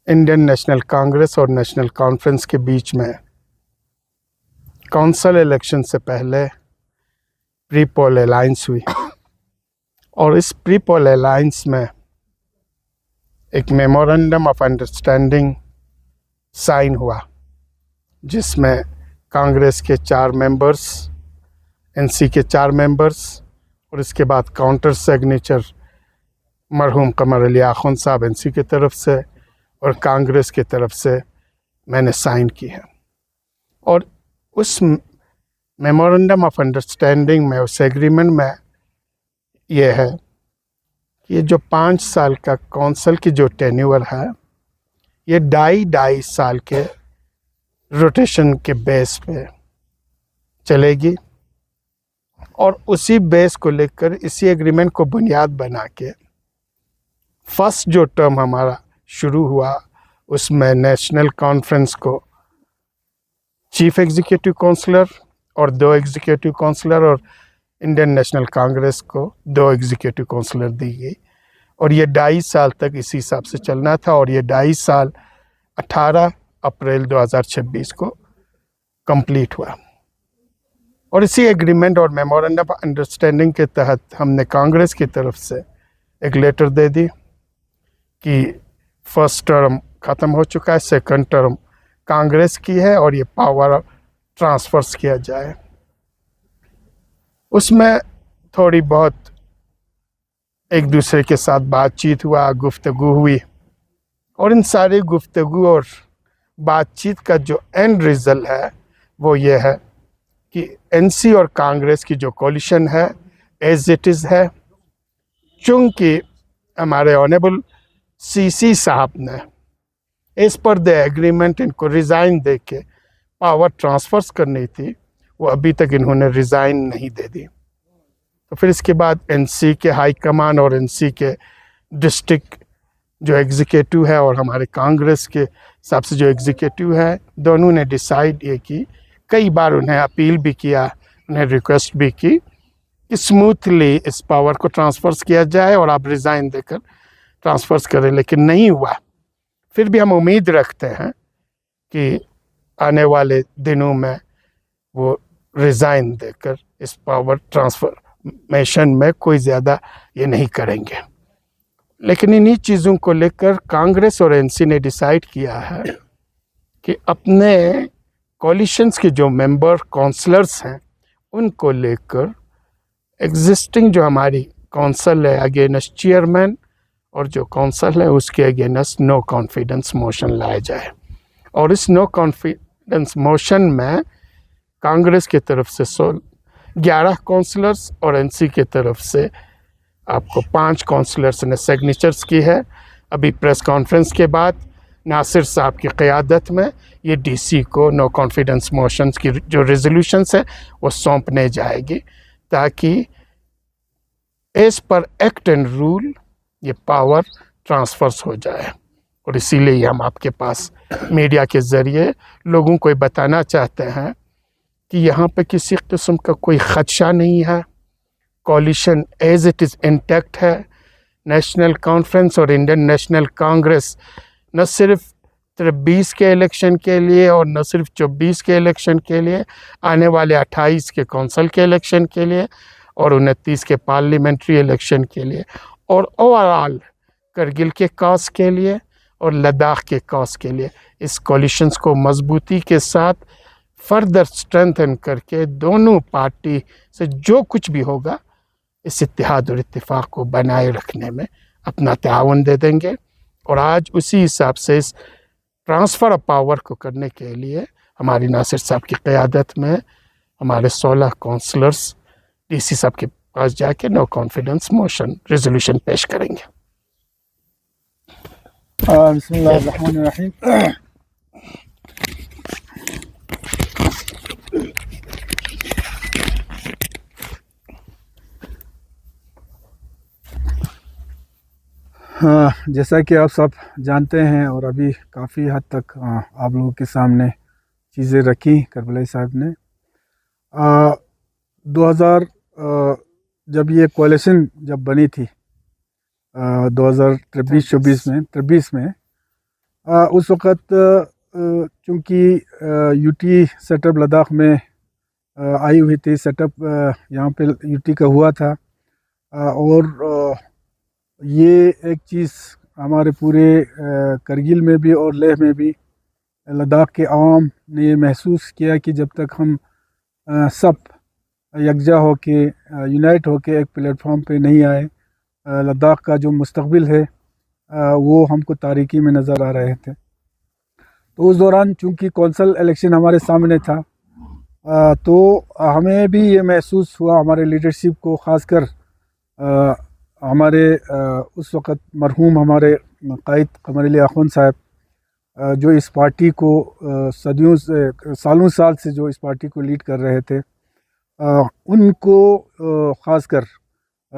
Indian National Congress और national conference के बीच में कौंसल इलेक्शन से पहले प्री पोल अलायंस हुई और इस प्री पोल अलायंस में एक मेमोरेंडम ऑफ अंडरस्टैंडिंग साइन हुआ, जिसमें कांग्रेस के 4 मेंबर्स, एनसी के 4 मेंबर्स और इसके बाद काउंटर सिग्नेचर मरहूम कमर अली आखुंद साहब एनसी की तरफ से और कांग्रेस की तरफ से मैंने साइन की है। और उस मेमोरेंडम ऑफ अंडरस्टैंडिंग में, उस एग्रीमेंट में ये है कि ये जो 5 साल का कौंसल की जो टेन्यूअर है, ये 2.5 साल के रोटेशन के बेस पे चलेगी और उसी बेस को लेकर, इसी एग्रीमेंट को बुनियाद बना के फर्स्ट जो टर्म हमारा शुरू हुआ उसमें नेशनल कॉन्फ्रेंस को चीफ एग्जीक्यूटिव काउंसलर और 2 एग्जीक्यूटिव काउंसलर और इंडियन नेशनल कांग्रेस को 2 एग्जीक्यूटिव काउंसलर दी गई और ये 2.5 साल तक इसी हिसाब से चलना था। और ये 2.5 साल 18 अप्रैल 2026 को कंप्लीट हुआ और इसी एग्रीमेंट और मेमोरेंडम ऑफ अंडरस्टैंडिंग के तहत हमने कांग्रेस की तरफ से एक लेटर दे दी कि फर्स्ट टर्म ख़त्म हो चुका है, सेकंड टर्म कांग्रेस की है और ये पावर ट्रांसफर्स किया जाए। उसमें थोड़ी बहुत एक दूसरे के साथ बातचीत हुआ, गुफ्तगू हुई और इन सारी गुफ्तगू और बातचीत का जो एंड रिजल्ट है वो ये है कि एनसी और कांग्रेस की जो कोलिशन है एज इट इज़ है। चूँकि हमारे ऑनरेबल सीसी साहब ने एज पर द एग्रीमेंट इनको रिज़ाइन दे के पावर ट्रांसफर्स करनी थी, वो अभी तक इन्होंने रिज़ाइन नहीं दे दी। तो फिर इसके बाद एनसी के हाई कमान और एनसी के डिस्ट्रिक्ट जो एग्जीक्यूटिव है और हमारे कांग्रेस के हिसाब से जो एग्जीक्यूटिव है, दोनों ने डिसाइड ये की, कई बार उन्हें अपील भी किया, उन्हें रिक्वेस्ट भी की कि स्मूथली इस पावर को ट्रांसफर्स किया जाए और आप रिज़ाइन देकर ट्रांसफर्स करें, लेकिन नहीं हुआ। फिर भी हम उम्मीद रखते हैं कि आने वाले दिनों में वो रिज़ाइन देकर इस पावर ट्रांसफॉर्मेशन में कोई ज़्यादा ये नहीं करेंगे। लेकिन इन्हीं चीज़ों को लेकर कांग्रेस और एनसी ने डिसाइड किया है कि अपने कोलिशंस के जो मेंबर काउंसलर्स हैं उनको लेकर एग्जिस्टिंग जो हमारी काउंसिल है अगेंस्ट चेयरमैन और जो काउंसिल है उसके अगेंस्ट नो कॉन्फिडेंस मोशन लाया जाए। और इस नो कॉन्फिडेंस मोशन में कांग्रेस की तरफ से 11 काउंसलर्स और एनसी की तरफ से आपको 5 काउंसलर्स ने सिग्नेचर्स की है। अभी प्रेस कॉन्फ्रेंस के बाद नासिर साहब की क़यादत में ये डीसी को नो कॉन्फिडेंस मोशंस की जो रेजोल्यूशंस है वो सौंपने जाएगी, ताकि as per act and rule ये पावर ट्रांसफर्स हो जाए। और इसीलिए हम आपके पास मीडिया के ज़रिए लोगों को बताना चाहते हैं कि यहाँ पे किसी किस्म का कोई ख़दशा नहीं है, coalition as it is intact है। नेशनल कॉन्फ्रेंस और इंडियन नेशनल कांग्रेस न सिर्फ 23 के इलेक्शन के लिए और न सिर्फ 24 के इलेक्शन के लिए, आने वाले 28 के कौंसल के इलेक्शन के लिए और 29 के पार्लियामेंट्री इलेक्शन के लिए और ओवरऑल करगिल के कॉज के लिए और लद्दाख के कॉज के लिए इस कोलिशंस को मजबूती के साथ फर्दर स्ट्रेंथन करके दोनों पार्टी से जो कुछ भी होगा इस इत्तेहाद और इत्तेफाक को बनाए रखने में अपना ताउन दे देंगे। और आज उसी हिसाब से इस ट्रांसफ़र ऑफ पावर को करने के लिए हमारी नासिर साहब की क़यादत में हमारे 16 काउंसलर्स डीसी साहब के पास जाके नो कॉन्फिडेंस मोशन रेजोल्यूशन पेश करेंगे। बिस्मिल्लाहिर्रहमानिर्रहीम। जैसा कि आप सब जानते हैं और अभी काफ़ी हद तक आप लोगों के सामने चीज़ें रखी करबलाई साहब ने। 2000 जब ये कोalition जब बनी थी 2023-24 में उस वक़्त चूँकि यूटी सेटअप लद्दाख में आई हुई थी, सेटअप यहाँ पे यूटी का हुआ था। और ये एक चीज़ हमारे पूरे करगिल में भी और लेह में भी लद्दाख के आवाम ने ये महसूस किया कि जब तक हम सब यकजा होके यूनाइट होके एक प्लेटफॉर्म पे नहीं आए, लद्दाख का जो मुस्तकबिल है वो हमको तारीकी में नज़र आ रहे थे। तो उस दौरान चूँकि कौंसल इलेक्शन हमारे सामने था, तो हमें भी ये महसूस हुआ, हमारे लीडरशिप को, ख़ासकर हमारे उस वक़्त मरहूम हमारे कायद कमर अली आख़ुन साहब, जो इस पार्टी को सदियों से, सालों साल से जो इस पार्टी को लीड कर रहे थे, उनको ख़ासकर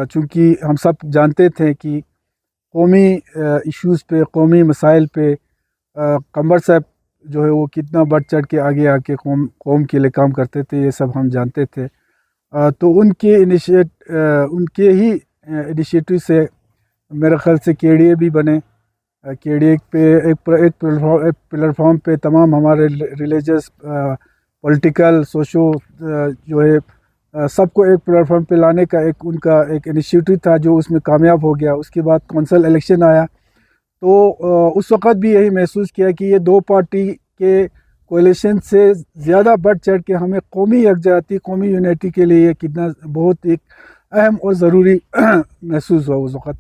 चूँकि हम सब जानते थे कि कौमी इश्यूज़ पे, कौमी मसाइल पे कमर साहब जो है वो कितना बढ़ चढ़ के आगे आके कौम के लिए काम करते थे, ये सब हम जानते थे। तो उनके ही इनिशिएटिव से मेरे ख्याल से केडीए भी बने। केडीए पे एक प्लेटफॉर्म पे तमाम हमारे रिलीजियस, पॉलिटिकल, सोशो जो है सबको एक प्लेटफॉर्म पे लाने का एक उनका एक इनिशिएटिव था, जो उसमें कामयाब हो गया। उसके बाद कौंसल इलेक्शन आया, तो उस वक़्त भी यही महसूस किया कि ये दो पार्टी के कोalition से ज़्यादा बढ़ चढ़ के हमें कौमी यकजहती, कौमी यूनिटी के लिए कितना बहुत एक अहम और ज़रूरी महसूस हुआ उस वक़्त।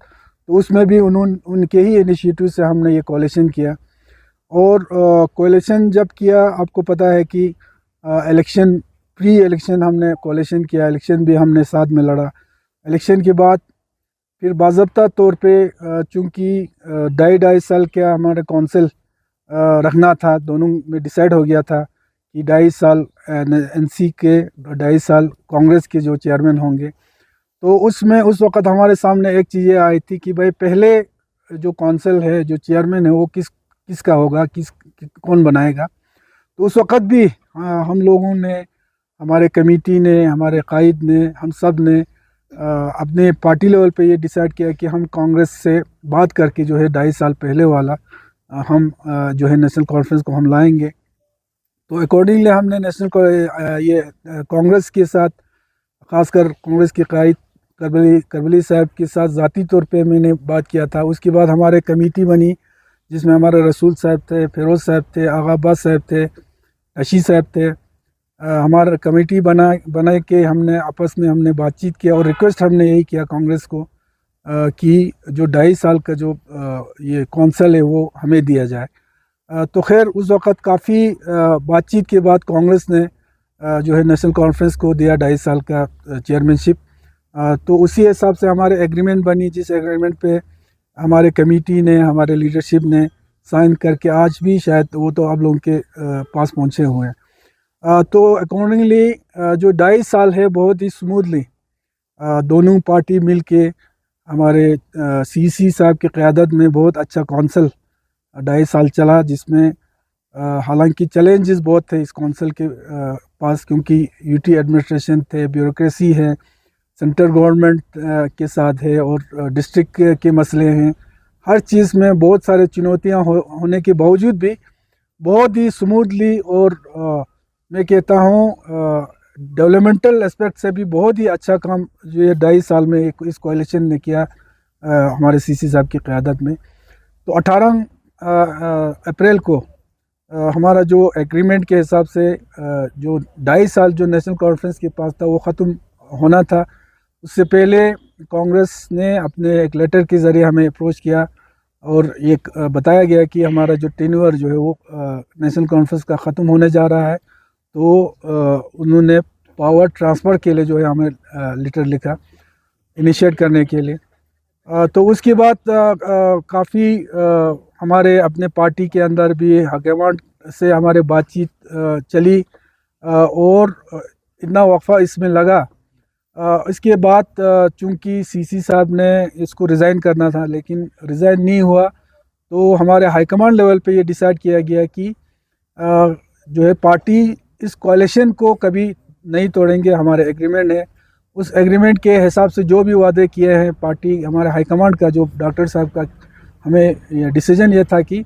तो उसमें भी उनके ही इनिशिएटिव से हमने ये कोalition किया। और कोalition जब किया, आपको पता है कि इलेक्शन, प्री इलेक्शन हमने कोalition किया, इलेक्शन भी हमने साथ में लड़ा। इलेक्शन के बाद फिर बाज़ाब्ता तौर पे चूँकि 2.5 साल का हमारे कौंसिल रखना था, दोनों में डिसाइड हो गया था कि 2.5 साल एनसी के, 2.5 साल कांग्रेस के जो चेयरमैन होंगे। तो उसमें उस वक़्त हमारे सामने एक चीज़ ये आई थी कि भाई पहले जो कौंसिल है, जो चेयरमैन है, वो किसका होगा, कौन बनाएगा। तो उस वक़्त भी हम लोगों ने, हमारे कमेटी ने, हमारे कायद ने, हम सब ने अपने पार्टी लेवल पे ये डिसाइड किया कि हम कांग्रेस से बात करके जो है 2.5 साल पहले वाला हम जो है नेशनल कॉन्फ्रेंस को हम लाएंगे। तो अकॉर्डिंगली हमने ये कांग्रेस के साथ, ख़ासकर कांग्रेस के कायद करबली साहब के साथ ज़ाती तौर पे मैंने बात किया था। उसके बाद हमारे कमेटी बनी, जिसमें हमारे रसूल साहब थे, फिरोज़ साहब थे, आगा अब्बास साहब थे, अशी साहब थे। हमारा कमेटी बना के हमने आपस में हमने बातचीत किया और रिक्वेस्ट हमने यही किया कांग्रेस को कि जो 2.5 साल का जो ये कौंसल है वो हमें दिया जाए। तो खैर उस वक़्त काफ़ी बातचीत के बाद कांग्रेस ने जो है नेशनल कॉन्फ्रेंस को दिया 2.5 साल का चेयरमैनशिप। तो उसी हिसाब से हमारे एग्रीमेंट बनी, जिस एग्रीमेंट पे हमारे कमेटी ने, हमारे लीडरशिप ने साइन करके आज भी शायद वो तो आप लोगों के पास पहुँचे हुए हैं। तो अकॉर्डिंगली जो 2.5 साल है बहुत ही स्मूथली दोनों पार्टी मिल के हमारे सीसी साहब की क़यादत में बहुत अच्छा कौंसल 2.5 साल चला, जिसमें हालांकि चैलेंजेस बहुत थे इस कौंसल के पास, क्योंकि यूटी एडमिनिस्ट्रेशन थे, ब्यूरोक्रेसी है, सेंट्रल गवर्नमेंट के साथ है, और डिस्ट्रिक्ट के मसले हैं। हर चीज़ में बहुत सारे चुनौतियां होने के बावजूद भी बहुत ही स्मूथली और मैं कहता हूँ डेवलपमेंटल एस्पेक्ट से भी बहुत ही अच्छा काम जो ये 2.5 साल में इस कोalition ने किया हमारे सीसी साहब की क़यादत में। तो 18 अप्रैल को हमारा जो एग्रीमेंट के हिसाब से जो 2.5 साल जो नेशनल कॉन्फ्रेंस के पास था वो ख़त्म होना था। उससे पहले कांग्रेस ने अपने एक लेटर के ज़रिए हमें अप्रोच किया और ये बताया गया कि हमारा जो टेन्योर जो है वो नेशनल कॉन्फ्रेंस का ख़त्म होने जा रहा है। तो उन्होंने पावर ट्रांसफ़र के लिए जो है हमें लेटर लिखा इनिशिएट करने के लिए। तो उसके बाद काफ़ी हमारे अपने पार्टी के अंदर भी हाईकमांड से हमारे बातचीत चली और इतना वक्फा इसमें लगा। इसके बाद चूंकि सीसी साहब ने इसको रिज़ाइन करना था लेकिन रिज़ाइन नहीं हुआ, तो हमारे हाईकमांड लेवल पे ये डिसाइड किया गया कि जो है पार्टी इस कोalition को कभी नहीं तोड़ेंगे। हमारे एग्रीमेंट है, उस एग्रीमेंट के हिसाब से जो भी वादे किए हैं पार्टी, हमारे हाईकमांड का जो डॉक्टर साहब का हमें डिसीजन ये था कि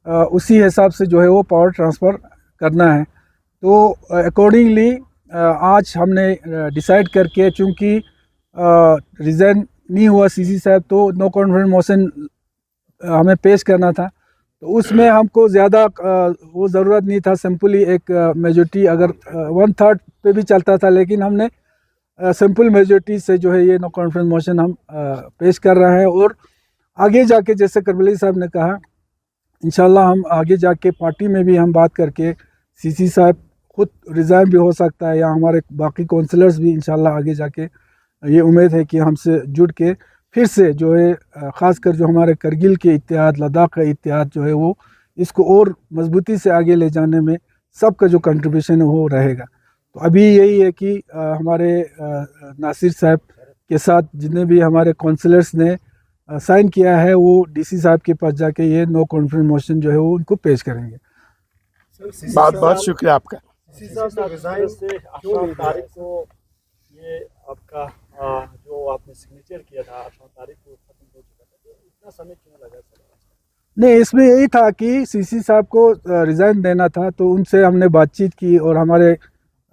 उसी हिसाब से जो है वो पावर ट्रांसफ़र करना है। तो अकॉर्डिंगली आज हमने डिसाइड करके, चूँकि रिज़ाइन नहीं हुआ सीसी साहब, तो नो कॉन्फिडेंस मोशन हमें पेश करना था। तो उसमें हमको ज़्यादा वो ज़रूरत नहीं था, सिंपली एक मेजॉरिटी अगर 1/3 पे भी चलता था, लेकिन हमने सिंपल मेजॉरिटी से जो है ये नो कॉन्फिडेंस मोशन हम पेश कर रहे हैं। और आगे जाके जैसे करबली साहब ने कहा, इंशाल्लाह हम आगे जाके पार्टी में भी हम बात करके सीसी साहब खुद रिज़ाइन भी हो सकता है, या हमारे बाकी काउंसलर्स भी इंशाल्लाह आगे जाके, ये उम्मीद है कि हमसे जुड़ के फिर से जो है ख़ासकर जो हमारे करगिल के इत्तेहाद, लद्दाख का इत्तेहाद जो है वो इसको और मजबूती से आगे ले जाने में सबका जो कंट्रीब्यूशन है वो रहेगा। तो अभी यही है कि हमारे नासिर साहब के साथ जितने भी हमारे काउंसलर्स ने साइन किया है, वो डीसी साहब के पास जाके ये नो कॉन्फिडेंस मोशन जो है वो उनको पेश करेंगे। बहुत बहुत शुक्रिया आपका। रिजाइन से 18 तारीख को ये आपका जो आपने सिग्नेचर किया था 18 तारीख को खत्म हो चुका था, तो इतना समय क्यों लगा सर? नहीं, इसमें यही था कि सीसी साहब को रिज़ाइन देना था, तो उनसे हमने बातचीत की और हमारे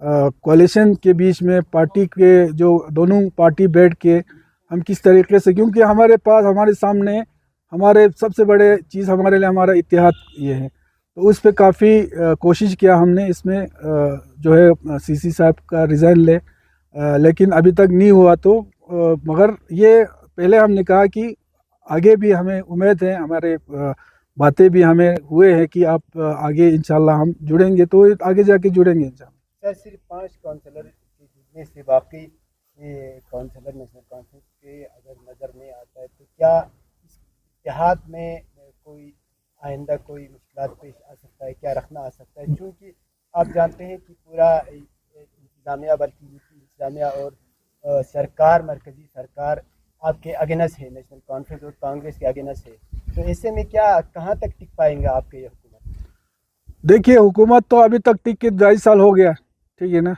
कोalition के बीच में पार्टी के जो दोनों पार्टी बैठ के हम किस तरीके से, क्योंकि हमारे पास हमारे सामने हमारे सबसे बड़े चीज़ हमारे लिए हमारा इत्तेहाद ये है, तो उस पर काफ़ी कोशिश किया हमने इसमें जो है सीसी साहब का रिज़ाइन ले, लेकिन अभी तक नहीं हुआ। तो मगर ये पहले हमने कहा कि आगे भी हमें उम्मीद है, हमारे बातें भी हमें हुए हैं कि आप आगे इंशाल्लाह हम जुड़ेंगे, तो आगे जाके जुड़ेंगे इंशाल्लाह। सर सिर्फ 5 काउंसलर के जुड़ने से बाकी ये काउंसलर नेशनल कॉन्फ्रेंस के अगर नज़र में आता है, तो क्या इस इत्तेहाद में कोई आइंदा कोई मुश्किलात पेश आ सकता है, क्या रखना आ सकता है? क्योंकि आप जानते हैं कि पूरा इंतजामिया, बल्कि इंतजामिया और सरकार, मरकज़ी सरकार आपके अगेंस्ट है, नेशनल कॉन्फ्रेंस और कांग्रेस के अगेंस्ट है, तो ऐसे में क्या कहाँ तक टिक पाएंगे आपके ये हुकूमत? देखिए, हुकूमत तो अभी तक टिक के 2.5 साल हो गया, ठीक है ना,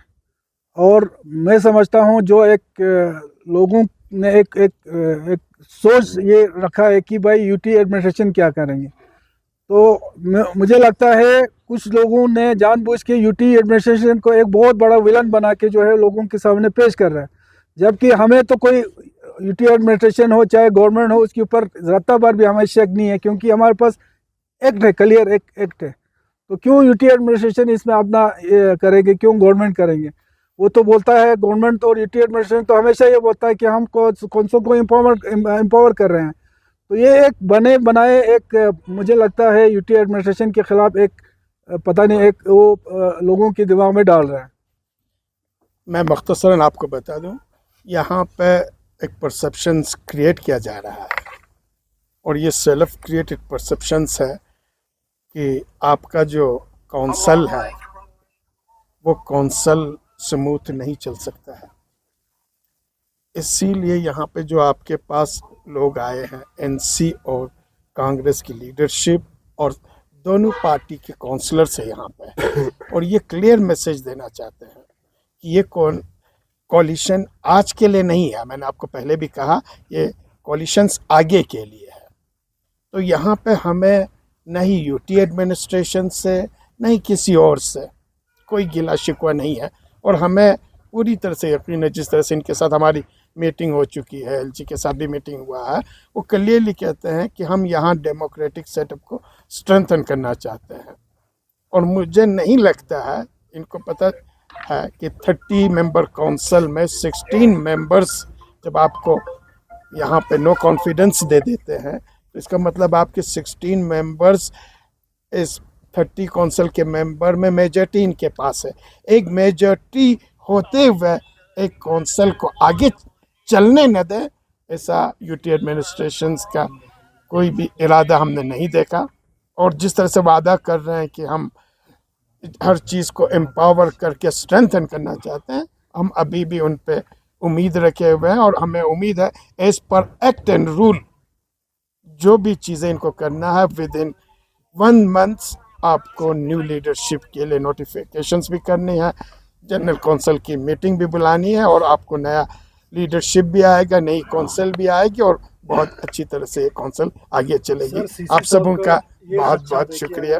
और मैं समझता हूँ जो एक लोगों ने एक सोच ये रखा है कि भाई यूटी एडमिनिस्ट्रेशन क्या करेंगे, तो मुझे लगता है कुछ लोगों ने जानबूझ के यूटी एडमिनिस्ट्रेशन को एक बहुत बड़ा विलन बना के जो है लोगों के सामने पेश कर रहा है, जबकि हमें तो कोई यूटी एडमिनिस्ट्रेशन हो चाहे गवर्नमेंट हो उसके ऊपर ज़रा बार भी हमें शक नहीं है, क्योंकि हमारे पास एक्ट है, क्लियर एक्ट है। तो क्यों यूटी एडमिनिस्ट्रेशन इसमें अपना करेंगे, क्यों गवर्नमेंट करेंगे? वो तो बोलता है गवर्नमेंट और यूटी एडमिनिस्ट्रेशन तो हमेशा ये बोलता है कि हम कौन को एम्पावर कर रहे हैं। तो ये एक बने बनाए एक मुझे लगता है यूटी एडमिनिस्ट्रेशन के ख़िलाफ़ एक पता नहीं एक वो लोगों के दिमाग में डाल रहा है। मैं मुख्तसरन आपको बता दूं, यहाँ पे एक परसेप्शंस क्रिएट किया जा रहा है, और ये सेल्फ क्रिएटेड परसेप्शंस है कि आपका जो काउंसिल है वो काउंसिल स्मूथ नहीं चल सकता है। इसीलिए यहाँ पे जो आपके पास लोग आए हैं, एनसी और कांग्रेस की लीडरशिप और दोनों पार्टी के काउंसलर्स है यहाँ पे, और ये क्लियर मैसेज देना चाहते हैं कि ये कोलिशन आज के लिए नहीं है। मैंने आपको पहले भी कहा ये कोलिशंस आगे के लिए है। तो यहाँ पे हमें नहीं यूटी एडमिनिस्ट्रेशन से नहीं किसी और से कोई गिला शिकवा नहीं है, और हमें पूरी तरह से यकीन है जिस तरह से इनके साथ हमारी मीटिंग हो चुकी है, एलजी के साथ भी मीटिंग हुआ है, वो क्लियरली कहते हैं कि हम यहाँ डेमोक्रेटिक सेटअप को स्ट्रेंथन करना चाहते हैं। और मुझे नहीं लगता है, इनको पता है कि 30 मेंबर काउंसिल में 16 मेंबर्स जब आपको यहाँ पे नो कॉन्फिडेंस दे देते हैं, तो इसका मतलब आपके 16 मेंबर्स इस 30 काउंसिल के मेंबर में मेजॉरिटी इनके पास है। एक मेजॉरिटी होते हुए एक काउंसिल को आगे चलने न दे, ऐसा यूटी एडमिनिस्ट्रेशन का कोई भी इरादा हमने नहीं देखा। और जिस तरह से वादा कर रहे हैं कि हम हर चीज़ को एम्पावर करके स्ट्रेंथन करना चाहते हैं, हम अभी भी उन पे उम्मीद रखे हुए हैं, और हमें उम्मीद है as per act and rule जो भी चीज़ें इनको करना है विद इन 1 मंथ आपको न्यू लीडरशिप के लिए नोटिफिकेशंस भी करनी है, जनरल काउंसिल की मीटिंग भी बुलानी है, और आपको नया लीडरशिप भी आएगा, नई काउंसिल भी आएगी और बहुत अच्छी तरह से ये काउंसिल आगे चलेगी। आप सबों का बहुत बहुत शुक्रिया।